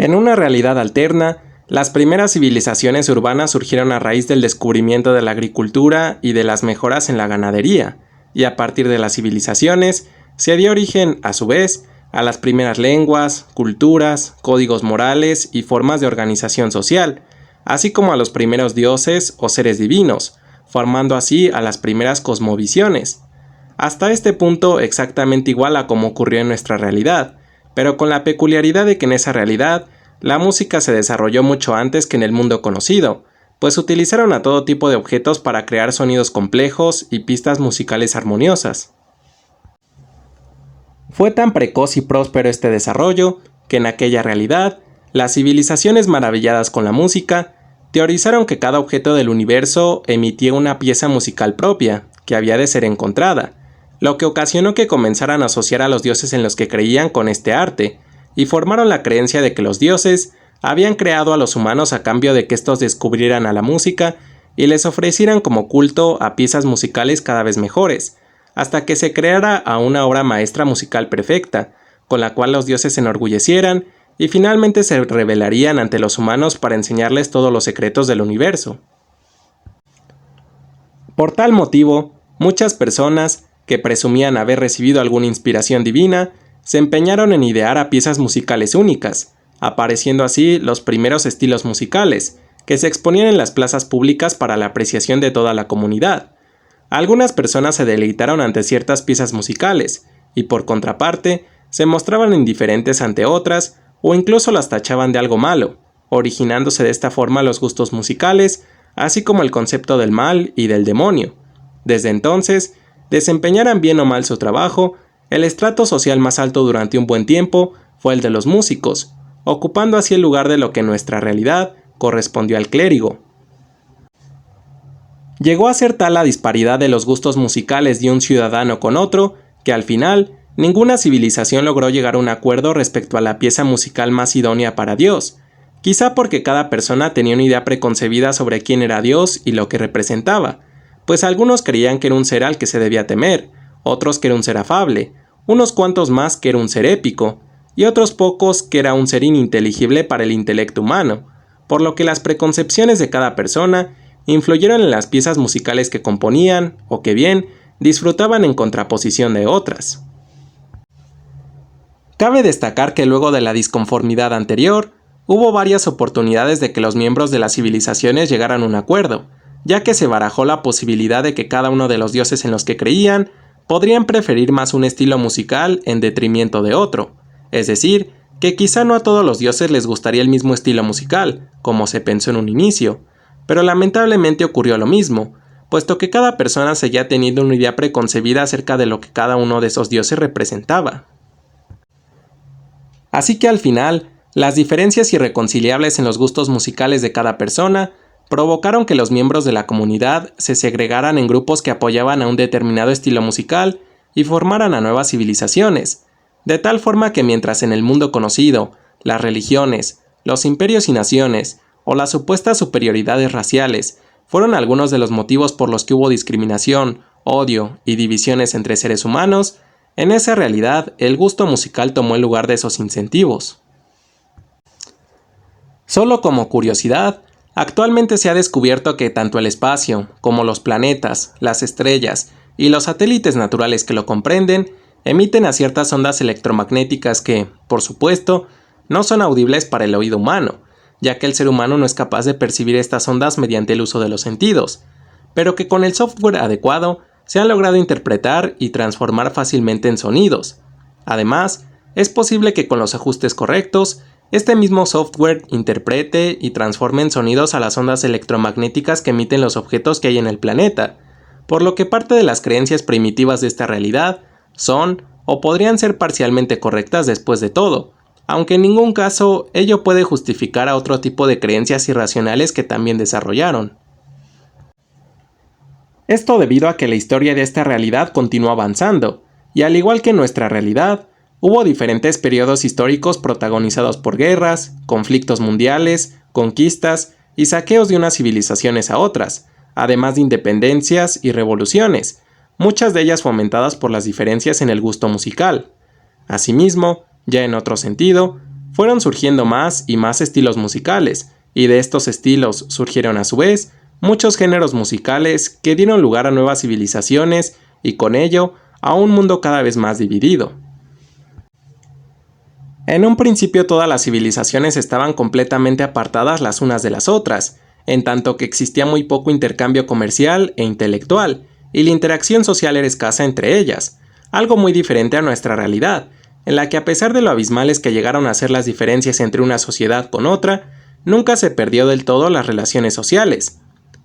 En una realidad alterna, las primeras civilizaciones urbanas surgieron a raíz del descubrimiento de la agricultura y de las mejoras en la ganadería, y a partir de las civilizaciones se dio origen, a su vez, a las primeras lenguas, culturas, códigos morales y formas de organización social, así como a los primeros dioses o seres divinos, formando así a las primeras cosmovisiones. Hasta este punto exactamente igual a como ocurrió en nuestra realidad, pero con la peculiaridad de que en esa realidad la música se desarrolló mucho antes que en el mundo conocido, pues utilizaron a todo tipo de objetos para crear sonidos complejos y pistas musicales armoniosas. Fue tan precoz y próspero este desarrollo que en aquella realidad, las civilizaciones maravilladas con la música teorizaron que cada objeto del universo emitía una pieza musical propia, que había de ser encontrada, lo que ocasionó que comenzaran a asociar a los dioses en los que creían con este arte, y formaron la creencia de que los dioses habían creado a los humanos a cambio de que estos descubrieran a la música y les ofrecieran como culto a piezas musicales cada vez mejores, hasta que se creara a una obra maestra musical perfecta, con la cual los dioses se enorgullecieran y finalmente se rebelarían ante los humanos para enseñarles todos los secretos del universo. Por tal motivo, muchas personas, que presumían haber recibido alguna inspiración divina, se empeñaron en idear a piezas musicales únicas, apareciendo así los primeros estilos musicales, que se exponían en las plazas públicas para la apreciación de toda la comunidad. Algunas personas se deleitaron ante ciertas piezas musicales, y por contraparte, se mostraban indiferentes ante otras, o incluso las tachaban de algo malo, originándose de esta forma los gustos musicales, así como el concepto del mal y del demonio. Desde entonces, desempeñaran bien o mal su trabajo, el estrato social más alto durante un buen tiempo fue el de los músicos, ocupando así el lugar de lo que en nuestra realidad correspondió al clérigo. Llegó a ser tal la disparidad de los gustos musicales de un ciudadano con otro, que al final, ninguna civilización logró llegar a un acuerdo respecto a la pieza musical más idónea para Dios, quizá porque cada persona tenía una idea preconcebida sobre quién era Dios y lo que representaba, pues algunos creían que era un ser al que se debía temer, otros que era un ser afable, unos cuantos más que era un ser épico, y otros pocos que era un ser ininteligible para el intelecto humano, por lo que las preconcepciones de cada persona influyeron en las piezas musicales que componían, o que bien, disfrutaban en contraposición de otras. Cabe destacar que luego de la disconformidad anterior, hubo varias oportunidades de que los miembros de las civilizaciones llegaran a un acuerdo, ya que se barajó la posibilidad de que cada uno de los dioses en los que creían podrían preferir más un estilo musical en detrimento de otro, es decir, que quizá no a todos los dioses les gustaría el mismo estilo musical, como se pensó en un inicio, pero lamentablemente ocurrió lo mismo, puesto que cada persona seguía teniendo una idea preconcebida acerca de lo que cada uno de esos dioses representaba. Así que al final, las diferencias irreconciliables en los gustos musicales de cada persona provocaron que los miembros de la comunidad se segregaran en grupos que apoyaban a un determinado estilo musical y formaran a nuevas civilizaciones, de tal forma que mientras en el mundo conocido, las religiones, los imperios y naciones, o las supuestas superioridades raciales, fueron algunos de los motivos por los que hubo discriminación, odio y divisiones entre seres humanos, en esa realidad el gusto musical tomó el lugar de esos incentivos. Solo como curiosidad, actualmente se ha descubierto que tanto el espacio, como los planetas, las estrellas y los satélites naturales que lo comprenden, emiten a ciertas ondas electromagnéticas que, por supuesto, no son audibles para el oído humano, ya que el ser humano no es capaz de percibir estas ondas mediante el uso de los sentidos, pero que con el software adecuado se han logrado interpretar y transformar fácilmente en sonidos. Además, es posible que con los ajustes correctos, este mismo software interprete y transforme en sonidos a las ondas electromagnéticas que emiten los objetos que hay en el planeta, por lo que parte de las creencias primitivas de esta realidad son o podrían ser parcialmente correctas después de todo, aunque en ningún caso ello puede justificar a otro tipo de creencias irracionales que también desarrollaron. Esto debido a que la historia de esta realidad continúa avanzando, y al igual que en nuestra realidad, hubo diferentes periodos históricos protagonizados por guerras, conflictos mundiales, conquistas y saqueos de unas civilizaciones a otras, además de independencias y revoluciones, muchas de ellas fomentadas por las diferencias en el gusto musical. Asimismo, ya en otro sentido, fueron surgiendo más y más estilos musicales, y de estos estilos surgieron a su vez muchos géneros musicales que dieron lugar a nuevas civilizaciones y con ello a un mundo cada vez más dividido. En un principio todas las civilizaciones estaban completamente apartadas las unas de las otras, en tanto que existía muy poco intercambio comercial e intelectual, y la interacción social era escasa entre ellas, algo muy diferente a nuestra realidad, en la que a pesar de lo abismales que llegaron a ser las diferencias entre una sociedad con otra, nunca se perdió del todo las relaciones sociales.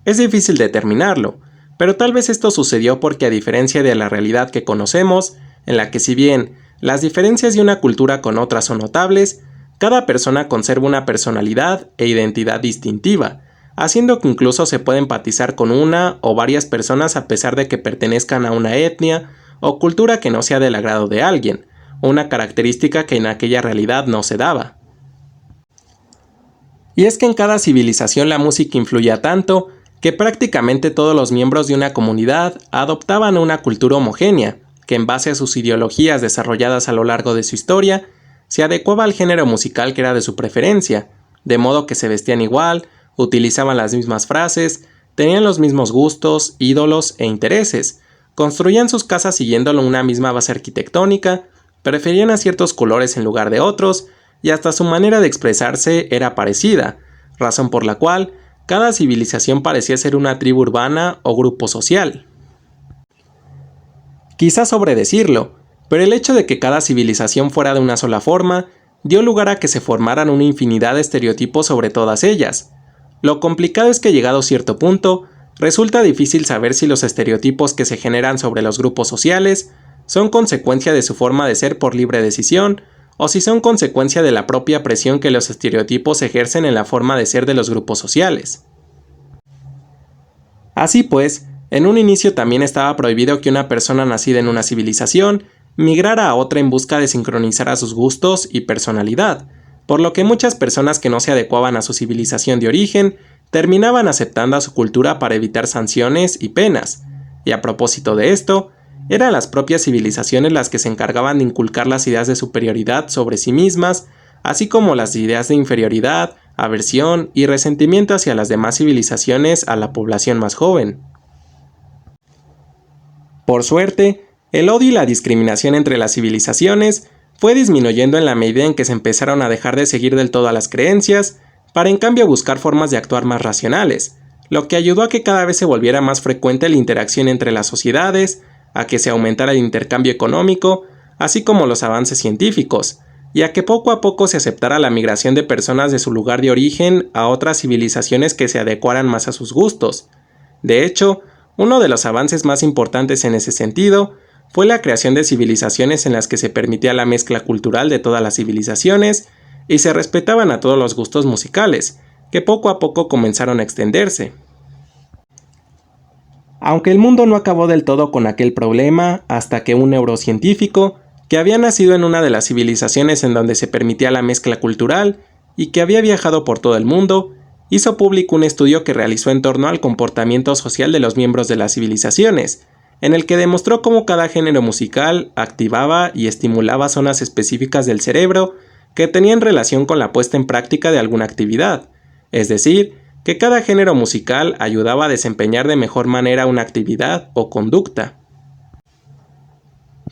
Es difícil determinarlo, pero tal vez esto sucedió porque a diferencia de la realidad que conocemos, en la que si bien las diferencias de una cultura con otra son notables, cada persona conserva una personalidad e identidad distintiva, haciendo que incluso se pueda empatizar con una o varias personas a pesar de que pertenezcan a una etnia o cultura que no sea del agrado de alguien, una característica que en aquella realidad no se daba. Y es que en cada civilización la música influía tanto que prácticamente todos los miembros de una comunidad adoptaban una cultura homogénea, que en base a sus ideologías desarrolladas a lo largo de su historia, se adecuaba al género musical que era de su preferencia, de modo que se vestían igual, utilizaban las mismas frases, tenían los mismos gustos, ídolos e intereses, construían sus casas siguiendo una misma base arquitectónica, preferían a ciertos colores en lugar de otros, y hasta su manera de expresarse era parecida, razón por la cual cada civilización parecía ser una tribu urbana o grupo social. Quizás sobre decirlo, pero el hecho de que cada civilización fuera de una sola forma dio lugar a que se formaran una infinidad de estereotipos sobre todas ellas. Lo complicado es que llegado a cierto punto, resulta difícil saber si los estereotipos que se generan sobre los grupos sociales son consecuencia de su forma de ser por libre decisión, o si son consecuencia de la propia presión que los estereotipos ejercen en la forma de ser de los grupos sociales. Así pues, en un inicio también estaba prohibido que una persona nacida en una civilización migrara a otra en busca de sincronizar a sus gustos y personalidad, por lo que muchas personas que no se adecuaban a su civilización de origen terminaban aceptando a su cultura para evitar sanciones y penas, y a propósito de esto, eran las propias civilizaciones las que se encargaban de inculcar las ideas de superioridad sobre sí mismas, así como las ideas de inferioridad, aversión y resentimiento hacia las demás civilizaciones a la población más joven. Por suerte, el odio y la discriminación entre las civilizaciones fue disminuyendo en la medida en que se empezaron a dejar de seguir del todo a las creencias, para en cambio buscar formas de actuar más racionales, lo que ayudó a que cada vez se volviera más frecuente la interacción entre las sociedades, a que se aumentara el intercambio económico, así como los avances científicos, y a que poco a poco se aceptara la migración de personas de su lugar de origen a otras civilizaciones que se adecuaran más a sus gustos. De hecho, uno de los avances más importantes en ese sentido fue la creación de civilizaciones en las que se permitía la mezcla cultural de todas las civilizaciones y se respetaban a todos los gustos musicales, que poco a poco comenzaron a extenderse. Aunque el mundo no acabó del todo con aquel problema hasta que un neurocientífico, que había nacido en una de las civilizaciones en donde se permitía la mezcla cultural y que había viajado por todo el mundo, hizo público un estudio que realizó en torno al comportamiento social de los miembros de las civilizaciones, en el que demostró cómo cada género musical activaba y estimulaba zonas específicas del cerebro que tenían relación con la puesta en práctica de alguna actividad, es decir, que cada género musical ayudaba a desempeñar de mejor manera una actividad o conducta.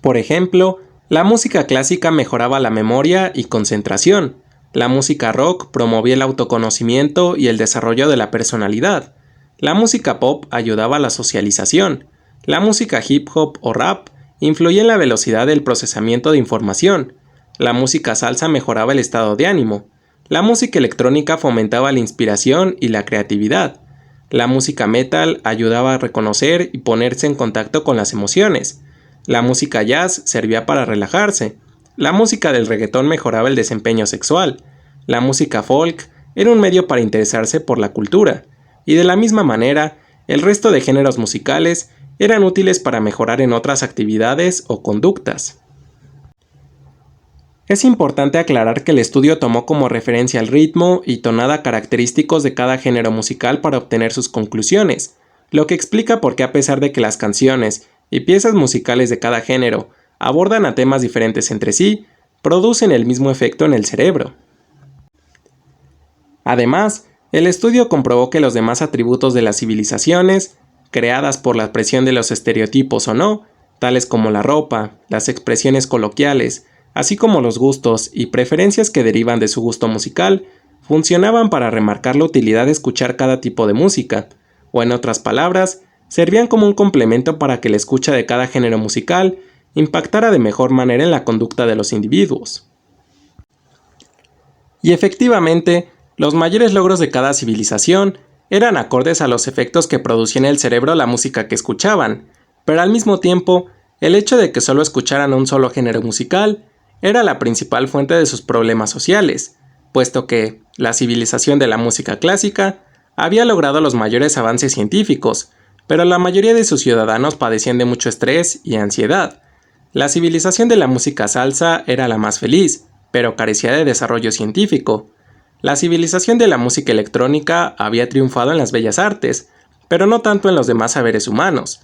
Por ejemplo, la música clásica mejoraba la memoria y concentración, la música rock promovía el autoconocimiento y el desarrollo de la personalidad, la música pop ayudaba a la socialización, la música hip hop o rap influía en la velocidad del procesamiento de información, la música salsa mejoraba el estado de ánimo, la música electrónica fomentaba la inspiración y la creatividad, la música metal ayudaba a reconocer y ponerse en contacto con las emociones, la música jazz servía para relajarse, la música del reggaetón mejoraba el desempeño sexual, la música folk era un medio para interesarse por la cultura, y de la misma manera, el resto de géneros musicales eran útiles para mejorar en otras actividades o conductas. Es importante aclarar que el estudio tomó como referencia el ritmo y tonada característicos de cada género musical para obtener sus conclusiones, lo que explica por qué a pesar de que las canciones y piezas musicales de cada género abordan a temas diferentes entre sí, producen el mismo efecto en el cerebro. Además, el estudio comprobó que los demás atributos de las civilizaciones, creadas por la presión de los estereotipos o no, tales como la ropa, las expresiones coloquiales, así como los gustos y preferencias que derivan de su gusto musical, funcionaban para remarcar la utilidad de escuchar cada tipo de música, o en otras palabras, servían como un complemento para que la escucha de cada género musical impactara de mejor manera en la conducta de los individuos. Y efectivamente, los mayores logros de cada civilización eran acordes a los efectos que producía en el cerebro la música que escuchaban, pero al mismo tiempo, el hecho de que solo escucharan un solo género musical era la principal fuente de sus problemas sociales, puesto que la civilización de la música clásica había logrado los mayores avances científicos, pero la mayoría de sus ciudadanos padecían de mucho estrés y ansiedad. La civilización de la música salsa era la más feliz, pero carecía de desarrollo científico. La civilización de la música electrónica había triunfado en las bellas artes, pero no tanto en los demás saberes humanos.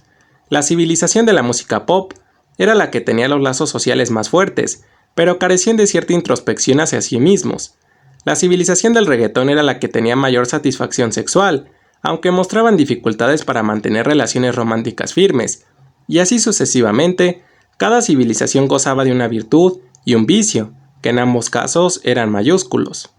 La civilización de la música pop era la que tenía los lazos sociales más fuertes, pero carecían de cierta introspección hacia sí mismos. La civilización del reggaetón era la que tenía mayor satisfacción sexual, aunque mostraban dificultades para mantener relaciones románticas firmes, y así sucesivamente, cada civilización gozaba de una virtud y un vicio, que en ambos casos eran mayúsculos.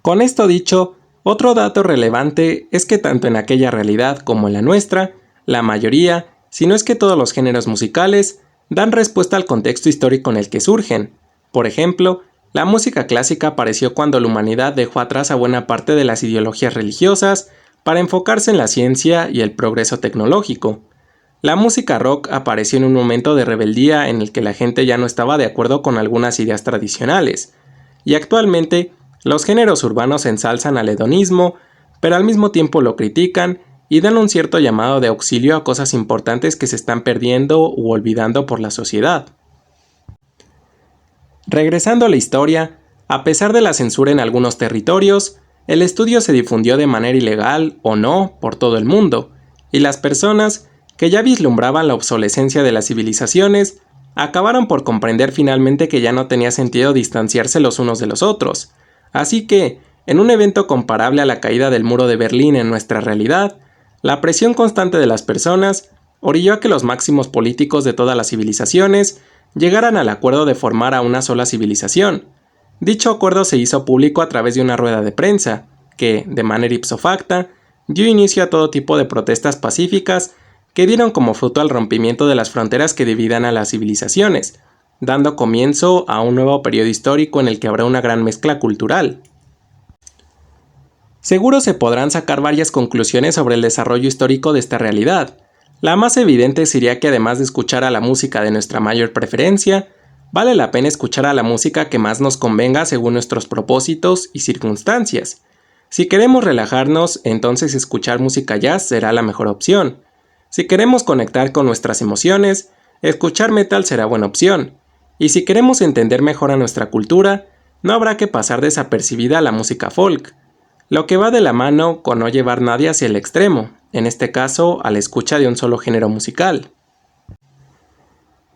Con esto dicho, otro dato relevante es que tanto en aquella realidad como en la nuestra, la mayoría, si no es que todos los géneros musicales, dan respuesta al contexto histórico en el que surgen. Por ejemplo, la música clásica apareció cuando la humanidad dejó atrás a buena parte de las ideologías religiosas para enfocarse en la ciencia y el progreso tecnológico. La música rock apareció en un momento de rebeldía en el que la gente ya no estaba de acuerdo con algunas ideas tradicionales, y actualmente los géneros urbanos ensalzan al hedonismo, pero al mismo tiempo lo critican y dan un cierto llamado de auxilio a cosas importantes que se están perdiendo u olvidando por la sociedad. Regresando a la historia, a pesar de la censura en algunos territorios, el estudio se difundió de manera ilegal o no por todo el mundo, y las personas que ya vislumbraban la obsolescencia de las civilizaciones acabaron por comprender finalmente que ya no tenía sentido distanciarse los unos de los otros. Así que, en un evento comparable a la caída del muro de Berlín en nuestra realidad, la presión constante de las personas orilló a que los máximos políticos de todas las civilizaciones llegaran al acuerdo de formar a una sola civilización. Dicho acuerdo se hizo público a través de una rueda de prensa, que, de manera ipso facto, dio inicio a todo tipo de protestas pacíficas que dieron como fruto al rompimiento de las fronteras que dividan a las civilizaciones, dando comienzo a un nuevo periodo histórico en el que habrá una gran mezcla cultural. Seguro se podrán sacar varias conclusiones sobre el desarrollo histórico de esta realidad. La más evidente sería que además de escuchar a la música de nuestra mayor preferencia, vale la pena escuchar a la música que más nos convenga según nuestros propósitos y circunstancias. Si queremos relajarnos, entonces escuchar música jazz será la mejor opción. Si queremos conectar con nuestras emociones, escuchar metal será buena opción. Y si queremos entender mejor a nuestra cultura, no habrá que pasar desapercibida la música folk, lo que va de la mano con no llevar nadie hacia el extremo, en este caso a la escucha de un solo género musical.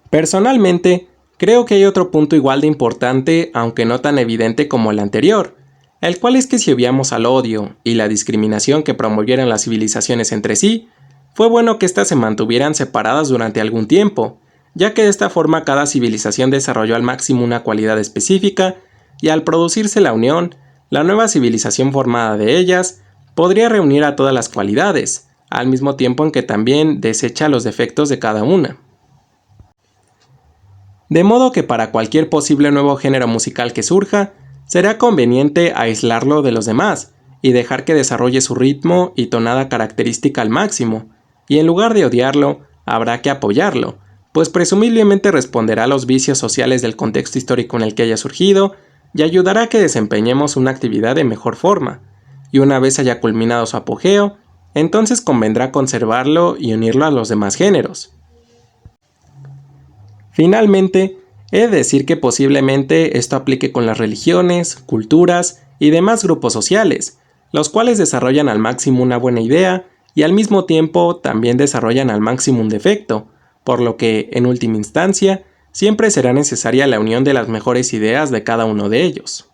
Personalmente, creo que hay otro punto igual de importante, aunque no tan evidente como el anterior, el cual es que si obviamos al odio y la discriminación que promovieron las civilizaciones entre sí, fue bueno que éstas se mantuvieran separadas durante algún tiempo, ya que de esta forma cada civilización desarrolló al máximo una cualidad específica, y al producirse la unión, la nueva civilización formada de ellas podría reunir a todas las cualidades, al mismo tiempo en que también desecha los defectos de cada una. De modo que para cualquier posible nuevo género musical que surja, será conveniente aislarlo de los demás y dejar que desarrolle su ritmo y tonada característica al máximo, y en lugar de odiarlo, habrá que apoyarlo, pues presumiblemente responderá a los vicios sociales del contexto histórico en el que haya surgido y ayudará a que desempeñemos una actividad de mejor forma, y una vez haya culminado su apogeo, entonces convendrá conservarlo y unirlo a los demás géneros. Finalmente, he de decir que posiblemente esto aplique con las religiones, culturas y demás grupos sociales, los cuales desarrollan al máximo una buena idea y al mismo tiempo también desarrollan al máximo un defecto, por lo que, en última instancia, siempre será necesaria la unión de las mejores ideas de cada uno de ellos.